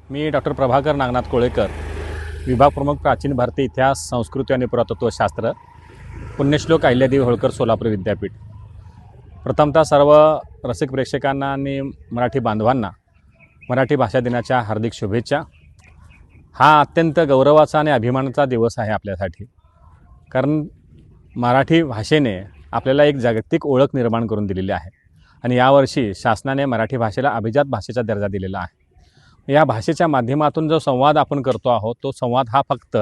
मी doctor Prabhakar Nagnath Kolekar, विभाग प्रमुख प्राचीन भारतीय इतिहास, संस्कृती आणि पुरातत्वशास्त्र, पुण्यश्लोक अहिल्यादेवी होळकर सोलापूर विद्यापीठ। प्रथमतः सर्व रसिक प्रेक्षकांना आणि मराठी बांधवांना मराठी भाषा दिनाच्या हार्दिक शुभेच्छा। हा अत्यंत गौरवाचा आणि अभिमानाचा दिवस आहे आपल्यासाठी, कारण मराठी भाषेने आपल्याला एक जागतिक ओळख निर्माण करून दिलेली आहे आणि यावर्षी शासनाने मराठी भाषेला अभिजात भाषेचा दर्जा दिलेला आहे। या भाषेच्या माध्यमातून जो संवाद आपण करतो आहोत, तो संवाद हा फक्त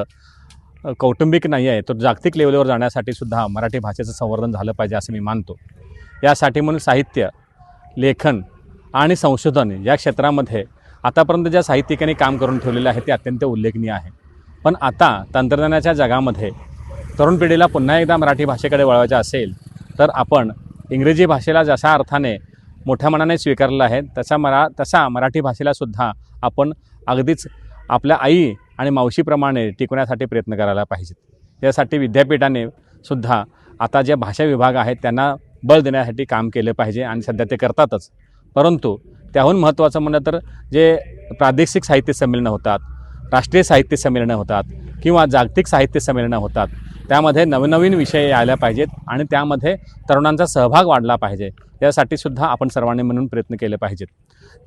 कौटुंबिक नाही आहे, तो जागतिक लेवलवर जाण्यासाठी सुद्धा मराठी भाषेचं संवर्धन झालं पाहिजे असं मी मानतो। यासाठी म्हणून साहित्य, लेखन आणि संशोधन या क्षेत्रामध्ये आतापर्यंत ज्या साहित्यिकांनी काम करून ठेवलेलं आहे ते अत्यंत उल्लेखनीय आहे। पण आता तंत्रज्ञानाच्या जगामध्ये तरुण पिढीला पुन्हा एकदा मराठी भाषेकडे वळवायचे असेल तर आपण इंग्रजी भाषेला जशा अर्थाने मोठ्या मनाने स्वीकारलं आहे तसा मराठी भाषेला सुद्धा आपण अगदीच आपल्या आई आणि मावशीप्रमाणे टिकवण्यासाठी प्रयत्न करायला पाहिजेत। यासाठी विद्यापीठाने सुद्धा आता जे भाषा विभाग आहेत त्यांना बळ देण्यासाठी काम केलं पाहिजे आणि सध्या ते करतातच। परंतु त्याहून महत्त्वाचं म्हणलं तर जे प्रादेशिक साहित्य संमेलनं होतात, राष्ट्रीय साहित्य संमेलनं होतात किंवा जागतिक साहित्य संमेलनं होतात, त्यामध्ये नवनवीन विषय आल्या पाहिजेत आणि त्यामध्ये तरुणांचा सहभाग वाढला पाहिजे। यासाठी सुद्धा आपण सर्वांनी म्हणून प्रयत्न केले पाहिजेत।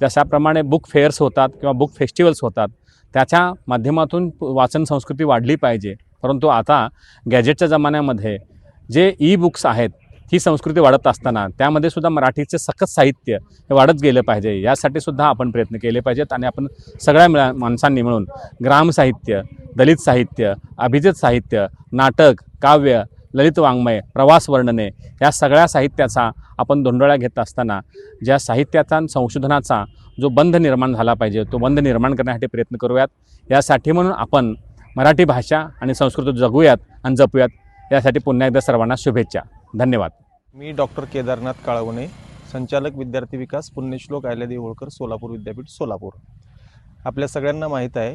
जशाप्रमाणे बुक फेअर्स होतात किंवा बुक फेस्टिवल्स होतात, त्याच्या माध्यमातून वाचन संस्कृती वाढली पाहिजे। परंतु आता गॅजेटच्या जमान्यामध्ये जे ई बुक्स आहेत ही संस्कृती वाढत असताना त्यामध्ये सुद्धा मराठीचे सकस साहित्य हे वाढत गेलं पाहिजे। यासाठी सुद्धा आपण प्रयत्न केले पाहिजेत आणि आपण सगळ्या माणसांनी मिळून ग्राम साहित्य, दलित साहित्य, अभिजात साहित्य, नाटक, काव्य, ललित वाङ्मय, प्रवास वर्णने या सगळ्या साहित्याचा आपण धोंडोळा घेत असताना ज्या साहित्याचा संशोधनाचा जो बंध निर्माण झाला पाहिजे तो बंध निर्माण करण्यासाठी प्रयत्न करूयात। यासाठी म्हणून आपण मराठी भाषा आणि संस्कृती जगूयात आणि जपूयात। यासाठी पुन्हा एकदा सर्वांना शुभेच्छा। धन्यवाद। मी डॉक्टर केदारनाथ काळवणे, संचालक विद्यार्थी विकास, पुण्यश्लोक अहिल्यादेवी होळकर सोलापूर विद्यापीठ सोलापूर। आपल्या सगळ्यांना माहीत आहे,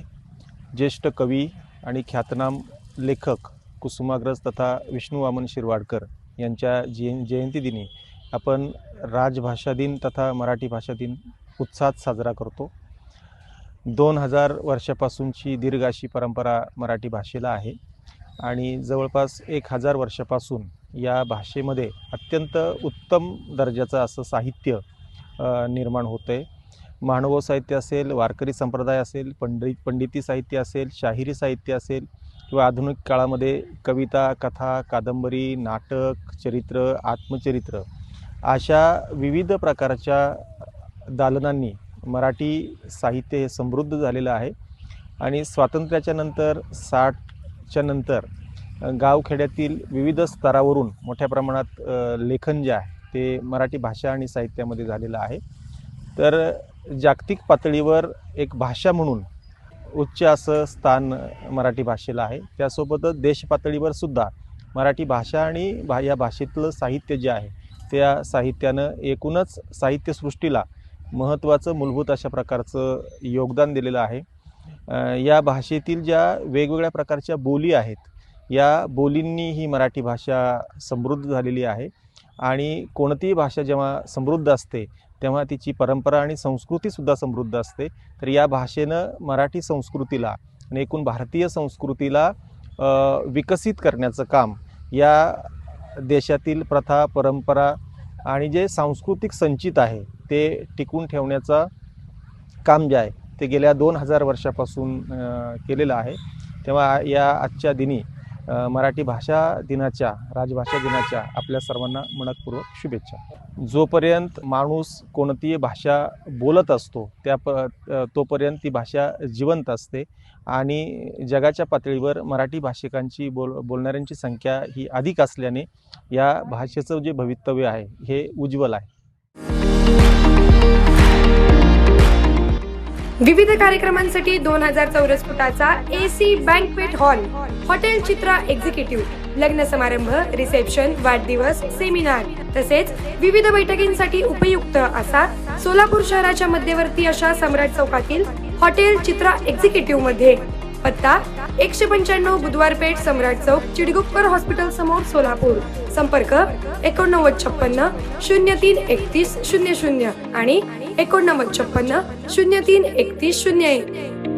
ज्येष्ठ कवी आणि ख्यातनाम लेखक कुसुमाग्रज तथा विष्णू वामन शिरवाडकर यांच्या जयंतीदिनी आपण राजभाषा दिन तथा मराठी भाषा दिन उत्साहात साजरा करतो। 2000 वर्षापासूनची दीर्घ अशी परंपरा मराठी भाषेला आहे आणि जवळपास 1000 वर्षापासून या भाषेमध्ये अत्यंत उत्तम दर्जाचं असं साहित्य निर्माण होतं आहे। मानव साहित्य असेल, वारकरी संप्रदाय असेल, पंडिती साहित्य असेल, शाहिरी साहित्य असेल किंवा आधुनिक काळामध्ये कविता, कथा, कादंबरी, नाटक, चरित्र, आत्मचरित्र अशा विविध प्रकारच्या दालनांनी मराठी साहित्य हे समृद्ध झालेलं आहे। आणि स्वातंत्र्याच्या नंतर 60च्या नंतर गावखेड्यातील विविध स्तरावरून मोठ्या प्रमाणात लेखन जे आहे ते मराठी भाषा आणि साहित्यामध्ये झालेलं आहे। तर जागतिक पातळीवर एक भाषा म्हणून उच्च असं स्थान मराठी भाषेला आहे। त्यासोबतच देश पातळीवर सुद्धा मराठी भाषा आणि या भाषेतलं साहित्य जे आहे त्या साहित्यानं एकूणच साहित्यसृष्टीला महत्त्वाचं मूलभूत अशा प्रकारचं योगदान दिलेलं आहे। या भाषेतील ज्या वेगवेगळ्या प्रकारच्या बोली आहेत, या बोलींनी ही मराठी भाषा समृद्ध झालेली आहे। आणि कोणतीही भाषा जेव्हा समृद्ध असते तेव्हा तिची परंपरा आणि संस्कृतीसुद्धा समृद्ध असते। तर या भाषेनं मराठी संस्कृतीला आणि एकूण भारतीय संस्कृतीला विकसित करण्याचं काम या देशातील प्रथा, परंपरा आणि जे सांस्कृतिक संचित आहे ते टिकवून ठेवण्याचं काम जे आहे ते गेल्या 2000 वर्षापासून केलेलं आहे। तेव्हा या आजच्या दिनी मराठी भाषा दिनाच्या, राजभाषा दिनाच्या आपल्या सर्वांना मनपूर्वक शुभेच्छा। जोपर्यंत माणूस कोणतीही भाषा बोलत असतो तोपर्यंत ती भाषा जिवंत असते आणि जगाच्या पातळीवर मराठी भाषिकांची बोलणाऱ्यांची संख्या ही अधिक असल्याने या भाषेचं जे भवितव्य आहे हे उज्ज्वल आहे। विविध कार्यक्रमांसाठी 2000 चौरस फुटाचा AC बँक्वेट हॉल, हॉटेल चित्रा एक्झिक्युटिव्ह, लग्न समारंभ, रिसेप्शन, वाढदिवस, सेमिनार तसेच विविध बैठकींसाठी उपयुक्त असा सोलापूर शहराच्या मध्यवर्ती अशा सम्राट चौकातील हॉटेल चित्रा एक्झिक्युटिव्ह मध्ये पत्ता 195 बुधवार पेठ, सम्राट चौक, चिडगुप्कर हॉस्पिटल समोर, सोलापूर। संपर्क 8956 03 31 00 आणि 8956 03 3101.